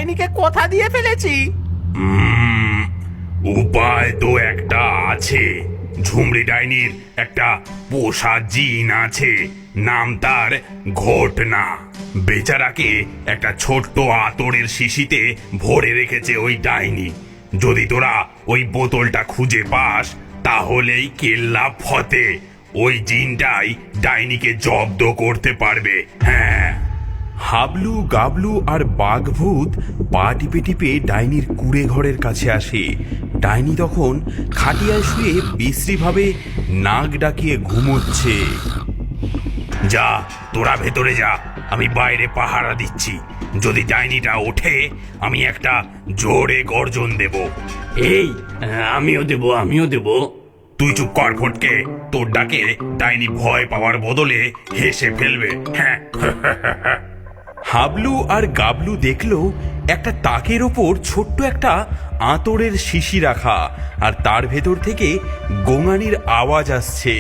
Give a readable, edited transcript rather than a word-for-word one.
ডাইনিকে কথা দিয়ে ফেলেছি। উপায় তো একটা আছে। ঝুমরি ডাইনির একটা পোষা জিন আছে, নাম তার ঘটনা। বেচারাকে একটা ছোট্ট আতরের শিশিতে ভরে রেখেছে ওই ডাইনি। যদি তোরা ওই বোতলটা খুঁজে পাস তাহলেই কেল্লা ফতে। ওই জিনটাই ডাইনিকে জব্দ করতে পারবে। হ্যাঁ। হাবলু, গাবলু আর বাঘভূত পা টিপে টিপে ডাইনির কুঁড়ে ঘরের কাছে আসে। ডাইনি তখন খাটিয়ায় শুয়ে বিশ্রীভাবে নাক ডাকিয়ে ঘুমোচ্ছে। যা, তোরা ভেতরে যা, আমি বাইরে পাহারা দিচ্ছি। যদি ডাইনিটা ওঠে আমি একটা জোরে গর্জন দেব। এই, আমিও দেব। তুই চুপ কর ফটকে, তোর ডাকে ডাইনি ভয় পাওয়ার বদলে হেসে ফেলবে। হ্যাঁ। হাবলু আর গাবলু দেখলো একটা তাকের ওপর ছোট্ট একটা আতরের শিশি রাখা, আর তার ভেতর থেকে গোঙানির আওয়াজ আসছে।